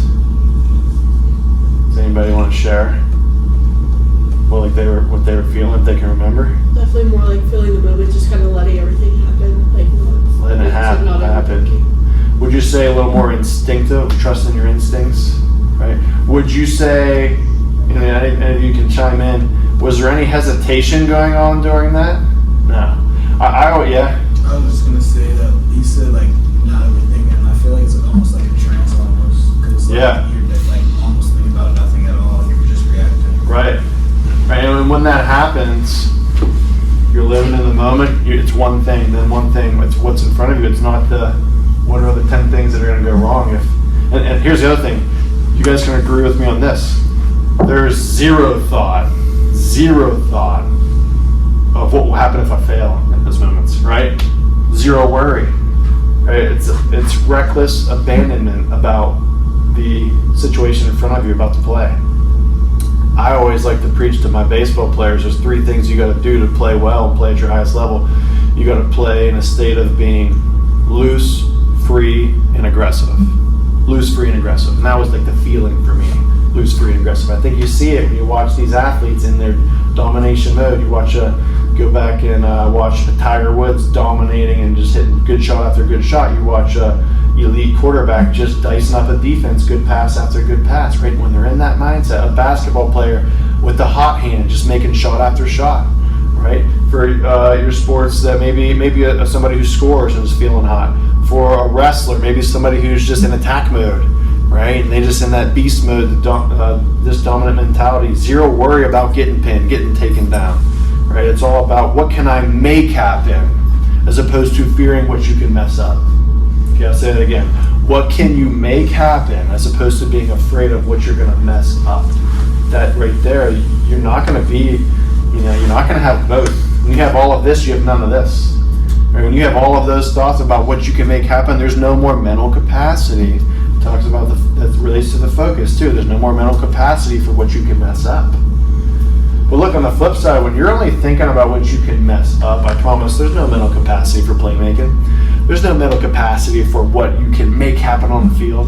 Does anybody want to share? What they were feeling, if they can remember? Definitely more like feeling the moment, just kind of letting everything happen, like letting it happen. overthinking. Would you say a little more instinctive, trusting your instincts, right? Would you say, any of you can chime in, was there any hesitation going on during that? No. Yeah. I was just gonna say that you said like not everything, and I feel like it's almost like a trance almost, because Yeah. you're like almost thinking about nothing at all, and you're just reacting. Right. And when that happens, you're living in the moment. It's one thing, then one thing. It's what's in front of you. It's not what are the 10 things that are going to go wrong. And here's the other thing. You guys can agree with me on this. There's zero thought of what will happen if I fail in those moments, right? Zero worry. Right? It's reckless abandonment about the situation in front of you about to play. I always like to preach to my baseball players, there's 3 things you got to do to play well and play at your highest level. You got to play in a state of being loose, free, and aggressive. Loose, free, and aggressive. And that was like the feeling for me, loose, free, and aggressive. I think you see it when you watch these athletes in their domination mode. You go back and watch Tiger Woods dominating and just hitting good shot after good shot. You watch elite quarterback just dicing up a defense, good pass after good pass, right? When they're in that mindset, a basketball player with the hot hand, just making shot after shot, right? For your sports, that maybe somebody who scores and is feeling hot. For a wrestler, maybe somebody who's just in attack mode, right? And they just in that beast mode, this dominant mentality, zero worry about getting pinned, getting taken down, right? It's all about what can I make happen, as opposed to fearing what you can mess up. Okay, I'll say that again. What can you make happen as opposed to being afraid of what you're going to mess up? That right there, you're not going to be, you're not going to have both. When you have all of this, you have none of this. Right? When you have all of those thoughts about what you can make happen, there's no more mental capacity. It talks about that relates to the focus too. There's no more mental capacity for what you can mess up. But look, on the flip side, when you're only thinking about what you can mess up, I promise there's no mental capacity for playmaking. There's no mental capacity for what you can make happen on the field.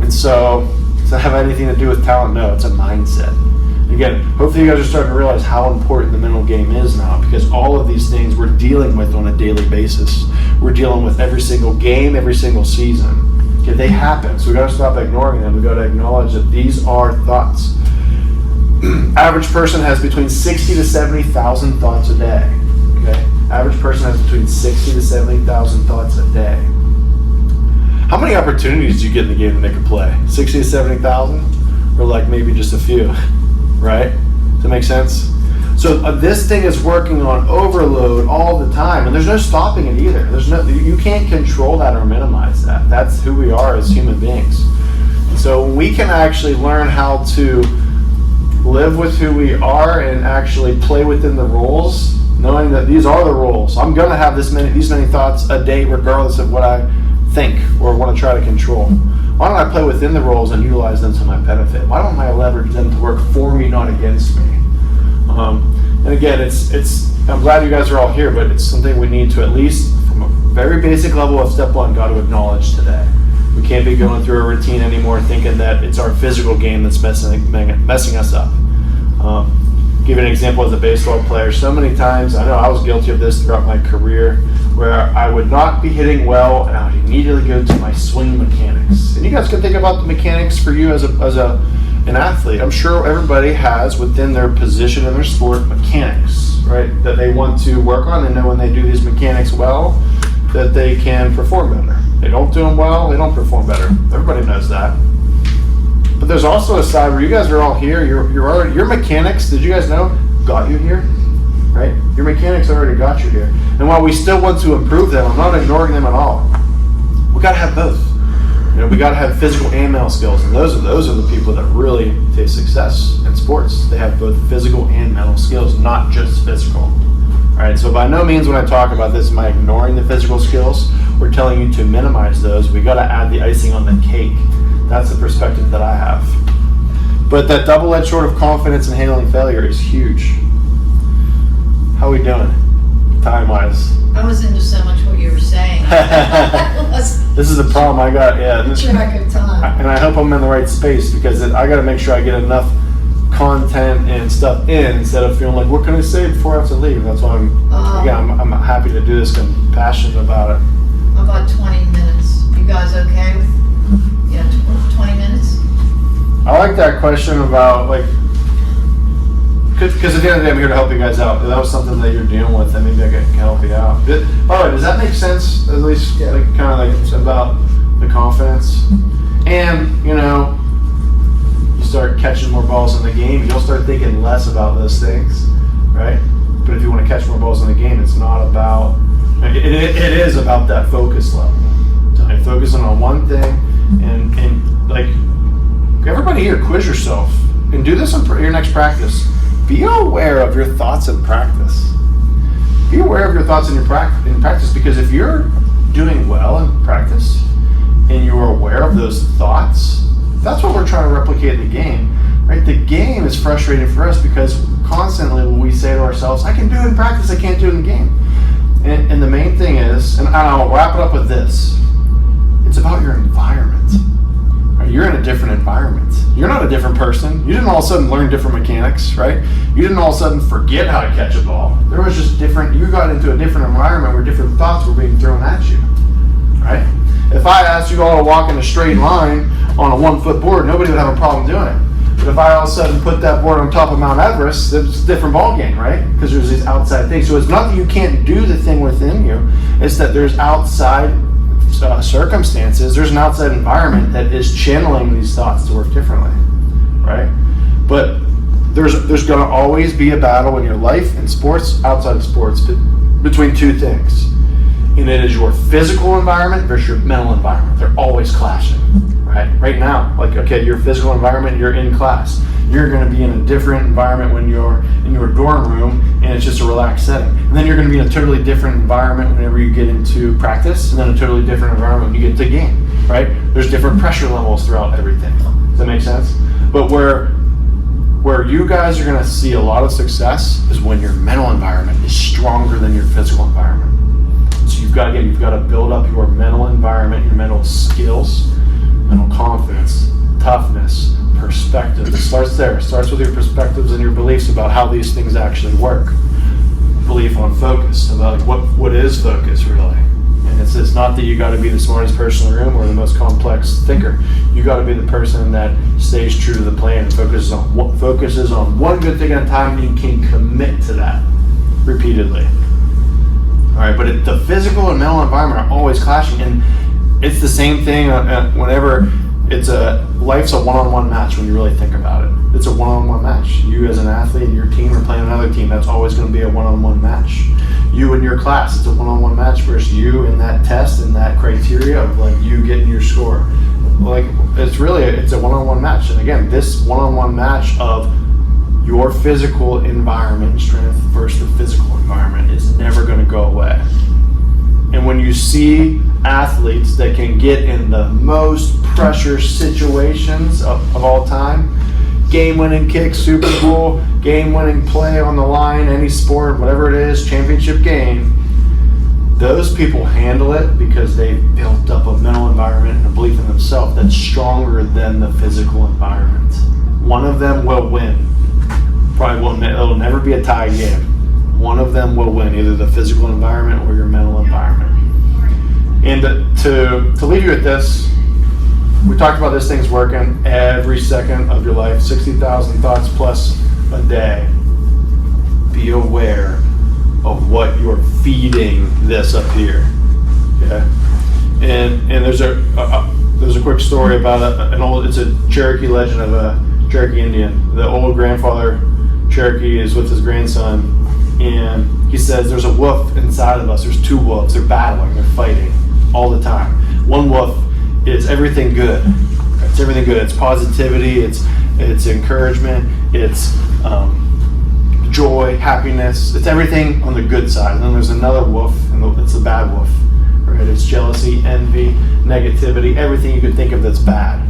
And so, does that have anything to do with talent? No, it's a mindset. Again, hopefully you guys are starting to realize how important the mental game is now, because all of these things we're dealing with on a daily basis. We're dealing with every single game, every single season. Okay, they happen, so we got to stop ignoring them. We got to acknowledge that these are thoughts. Average person has between 60 to 70,000 thoughts a day. Okay, average person has between 60 to 70,000 thoughts a day. How many opportunities do you get in the game to make a play? 60 to 70,000, or like maybe just a few, right? Does that make sense? So this thing is working on overload all the time, and there's no stopping it either. You can't control that or minimize that. That's who we are as human beings. So we can actually learn how to live with who we are and actually play within the rules, knowing that these are the rules. I'm going to have these many thoughts a day regardless of what I think or want to try to control. Why don't I play within the rules and utilize them to my benefit? Why don't I leverage them to work for me, not against me? And again, I'm glad you guys are all here, but it's something we need to, at least from a very basic level of step one, got to acknowledge today. We can't be going through a routine anymore thinking that it's our physical game that's messing us up. Give you an example as a baseball player. So many times, I know I was guilty of this throughout my career, where I would not be hitting well, and I would immediately go to my swing mechanics. And you guys can think about the mechanics for you as an athlete. I'm sure everybody has within their position in their sport mechanics, right? That they want to work on. They know when they do these mechanics well, that they can perform better. They don't do them well, they don't perform better. Everybody knows that. But there's also a side where you guys are all here. Your mechanics, did you guys know, got you here, right? Your mechanics already got you here. And while we still want to improve them, I'm not ignoring them at all. We got to have both. You know, we got to have physical and mental skills, and those are the people that really taste success in sports. They have both physical and mental skills, not just physical. All right. So by no means when I talk about this am I ignoring the physical skills. We're telling you to minimize those. We got to add the icing on the cake. That's the perspective that I have. But that double-edged sword of confidence and handling failure is huge. How are we doing, time-wise? I was into so much what you were saying. This is the problem I got. Yeah. Track of time. And I hope I'm in the right space, because I got to make sure I get enough content and stuff in instead of feeling like, what can I say before I have to leave? That's why I'm happy to do this and passionate about it. About 20 minutes. You guys okay with 20 minutes? I like that question about, like, because at the end of the day, I'm here to help you guys out. If that was something that you're dealing with, then maybe I can help you out. By the way, does that make sense? At least, like, kind of like about the confidence. And, you know, you start catching more balls in the game, you'll start thinking less about those things, right? But if you want to catch more balls in the game, it's not about, it is about that focus level. Focusing on one thing, and like, everybody here, quiz yourself and do this in your next practice. Be aware of your thoughts in practice. Be aware of your thoughts in practice, because if you're doing well in practice and you're aware of those thoughts, that's what we're trying to replicate in the game, right? The game is frustrating for us because constantly when we say to ourselves, I can do it in practice, I can't do it in the game. And the main thing is, and I'll wrap it up with this, it's about your environment. Right? You're in a different environment. You're not a different person. You didn't all of a sudden learn different mechanics, right? You didn't all of a sudden forget how to catch a ball. There was just different, you got into a different environment where different thoughts were being thrown at you, right? If I asked you all to walk in a straight line on a 1-foot board, nobody would have a problem doing it. But if I all of a sudden put that board on top of Mount Everest, it's a different ball game, right? Because there's these outside things. So it's not that you can't do the thing within you, it's that there's outside circumstances, there's an outside environment that is channeling these thoughts to work differently, right? But there's going to always be a battle in your life, in sports, outside of sports, between two things. And it is your physical environment versus your mental environment. They're always clashing, right? Right now, like, okay, your physical environment, you're in class. You're going to be in a different environment when you're in your dorm room and it's just a relaxed setting. And then you're going to be in a totally different environment whenever you get into practice, and then a totally different environment when you get to game, right? There's different pressure levels throughout everything. Does that make sense? But where you guys are going to see a lot of success is when your mental environment is stronger than your physical environment. So you've got to build up your mental environment, your mental skills, mental confidence, toughness, perspective. It starts there. It starts with your perspectives and your beliefs about how these things actually work. Belief on focus, about what is focus really. And it's not that you got to be the smartest person in the room or the most complex thinker. You got to be the person that stays true to the plan and focuses on one good thing at a time, and you can commit to that repeatedly. All right, but the physical and mental environment are always clashing, and it's the same thing whenever life's a one-on-one match. When you really think about it, it's a one-on-one match. You as an athlete and your team are playing another team. That's always going to be a one-on-one match. You and your class, it's a one-on-one match versus you in that test and that criteria of like you getting your score. Like it's a one-on-one match. And again, this one-on-one match of your physical environment strength versus the physical environment is never going to go away. And when you see athletes that can get in the most pressure situations of all time, game-winning kick, Super Bowl, game-winning play on the line, any sport, whatever it is, championship game, those people handle it because they've built up a mental environment and a belief in themselves that's stronger than the physical environment. One of them will win. probably won't. It'll never be a tie game. One of them will win, either the physical environment or your mental environment. And to leave you with this, we talked about this thing's working every second of your life, 60,000 thoughts plus a day. Be aware of what you're feeding this up here. Okay? And there's a quick story about it's a Cherokee legend of a Cherokee Indian. The old grandfather Cherokee is with his grandson, and he says there's a wolf inside of us. There's two wolves. They're battling. They're fighting all the time. One wolf is everything good. It's everything good. It's positivity. It's encouragement. It's joy, happiness. It's everything on the good side. And then there's another wolf, and it's the bad wolf. Right? It's jealousy, envy, negativity, everything you could think of that's bad.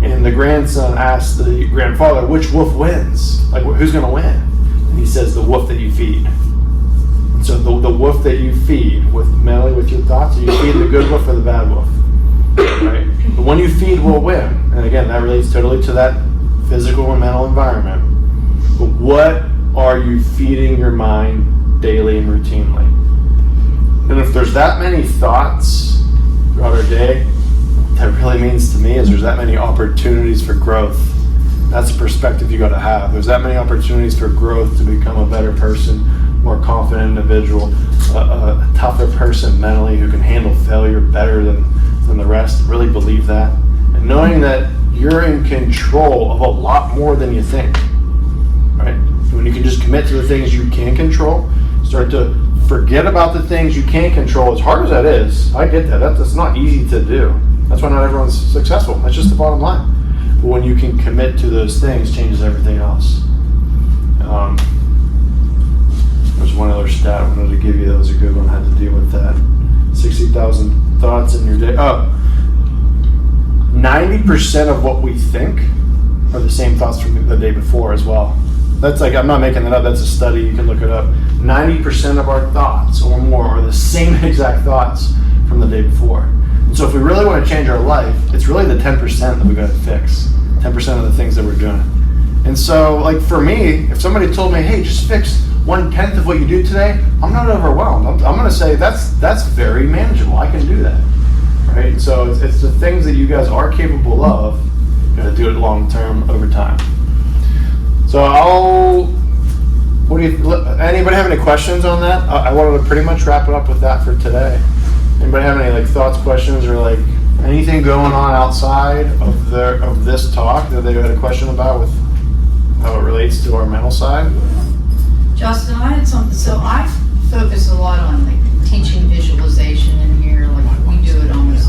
And the grandson asks the grandfather, which wolf wins? Like, who's going to win? And he says, the wolf that you feed. And so the wolf that you feed mentally with your thoughts, you feed the good wolf or the bad wolf. Right? The one you feed will win. And again, that relates totally to that physical and mental environment. But what are you feeding your mind daily and routinely? And if there's that many thoughts throughout our day, what that really means to me is there's that many opportunities for growth. That's the perspective you got to have. There's that many opportunities for growth to become a better person, more confident individual, a tougher person mentally who can handle failure better than the rest. Really believe that. And knowing that you're in control of a lot more than you think. Right? When you can just commit to the things you can control, start to forget about the things you can't control. As hard as that is, I get that. That's not easy to do. That's why not everyone's successful. That's just the bottom line. But when you can commit to those things, changes everything else. There's one other stat I wanted to give you that was a good one. Had to deal with that. 60,000 thoughts in your day. 90% of what we think are the same thoughts from the day before as well. That's like, I'm not making that up, that's a study, you can look it up. 90% of our thoughts or more are the same exact thoughts from the day before. And so if we really want to change our life, it's really the 10% that we got to fix. 10% of the things that we're doing. And so, like for me, if somebody told me, hey, just fix 1/10 of what you do today, I'm not overwhelmed. I'm going to say that's very manageable. I can do that. Right? And so it's the things that you guys are capable of. You got to do it long term over time. So anybody have any questions on that? I wanted to pretty much wrap it up with that for today. Anybody have any thoughts, questions, or anything going on outside of this talk that they had a question about with how it relates to our mental side? Justin, I had something. So I focus a lot on teaching visualization in here. We do it almost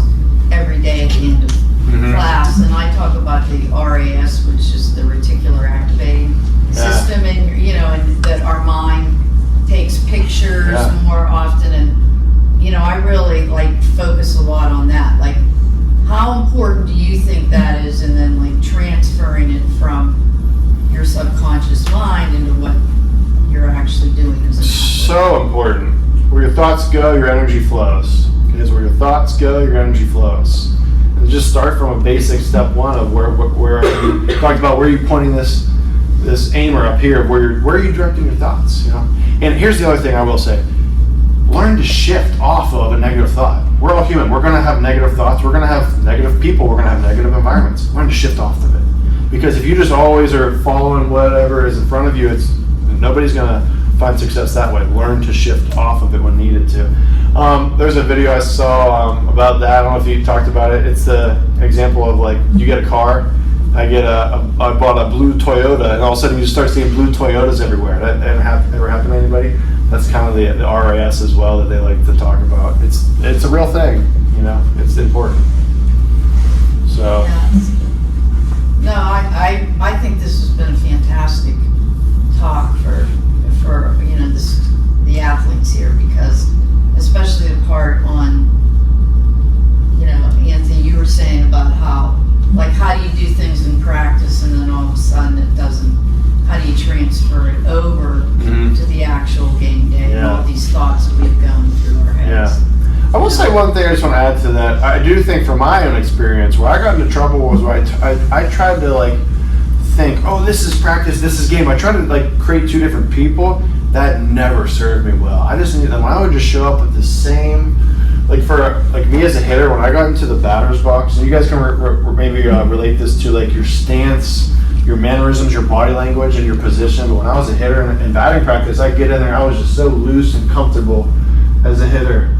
every day at the end of class, and I talk about the RAS, which is the reticular activating system, and and that our mind takes pictures more often, and I really focus a lot on that. How important do you think that is, and then transferring it from your subconscious mind into what you're actually doing as an athlete? So important. Where your thoughts go, your energy flows. Because where your thoughts go, your energy flows. And just start from a basic step one of where you talked about where you're pointing this aimer up here, where are you directing your thoughts? And here's the other thing I will say. Learn to shift off of a negative thought. We're all human. We're going to have negative thoughts. We're going to have negative people. We're going to have negative environments. Learn to shift off of it. Because if you just always are following whatever is in front of you, nobody's going to find success that way. Learn to shift off of it when needed to. There's a video I saw about that. I don't know if you talked about it. It's the example of you get a car. I bought a blue Toyota, and all of a sudden you just start seeing blue Toyotas everywhere. That ever happened to anybody? That's kind of the RAS as well that they like to talk about. It's a real thing, it's important. So. No, I think this has been a fantastic talk for the athletes here, because especially the part on, Anthony, you were saying about how do you do things in practice and then all of a sudden it doesn't, how do you transfer it over to the actual game day and all these thoughts that we've gone through our heads. Yeah. I will say one thing I just want to add to that. I do think from my own experience, where I got into trouble was where I tried to think, oh, this is practice, this is game. I try to like create two different people. That never served me well. I just need them. When I would just show up with the same, like for like me as a hitter, when I got into the batter's box, and you guys can maybe relate this to like your stance, your mannerisms, your body language, and your position. But when I was a hitter in batting practice, I'd get in there, I was just so loose and comfortable as a hitter.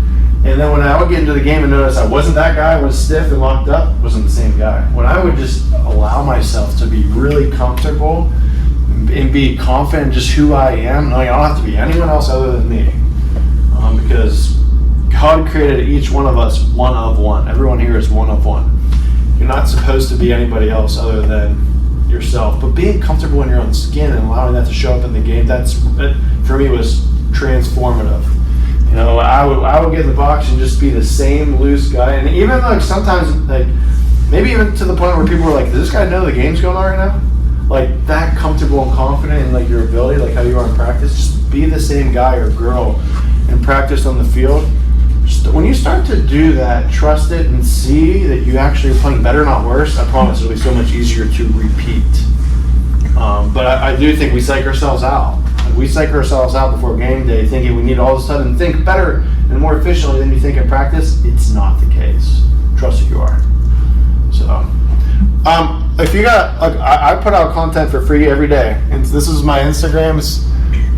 And then when I would get into the game and notice I wasn't that guy, I was stiff and locked up, wasn't the same guy. When I would just allow myself to be really comfortable and be confident in just who I am, knowing I don't have to be anyone else other than me. Because God created each one of us one of one. Everyone here is one of one. You're not supposed to be anybody else other than yourself. But being comfortable in your own skin and allowing that to show up in the game, that for me was transformative. You know, I would get in the box and just be the same loose guy. And even like sometimes, like maybe even to the point where people were like, does this guy know the game's going on right now? Like that comfortable and confident in like your ability, like how you are in practice, just be the same guy or girl in practice on the field. When you start to do that, trust it and see that you actually are playing better, not worse, I promise it'll be so much easier to repeat. But I do think we psych ourselves out. We psych ourselves out before game day thinking we need to all of a sudden think better and more efficiently than you think in practice. It's not the case. Trust that you are. So, if you got, I put out content for free every day. And this is my Instagram. It's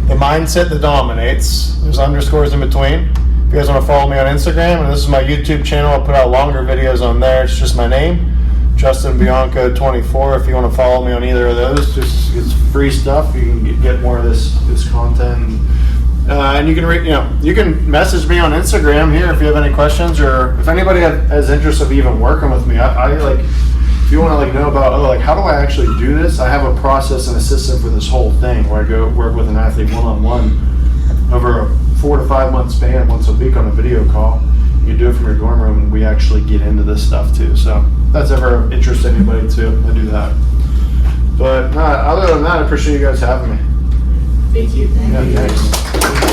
the mindset that dominates. There's underscores in between. If you guys want to follow me on Instagram, and this is my YouTube channel, I'll put out longer videos on there. It's just my name, Justin Bianco 24. If you want to follow me on either of those, just it's free stuff. You can get more of this content, and you can you can message me on Instagram here if you have any questions, or if anybody has interest of even working with me. I like if you want to like know about how do I actually do this? I have a process and a system for this whole thing where I go work with an athlete one-on-one over a 4 to 5 month span, once a week on a video call. You do it from your dorm room, and we actually get into this stuff too. So if that's ever of interest to anybody too, I do that. But other than that, I appreciate you guys having me. Thank you. Yeah, thanks.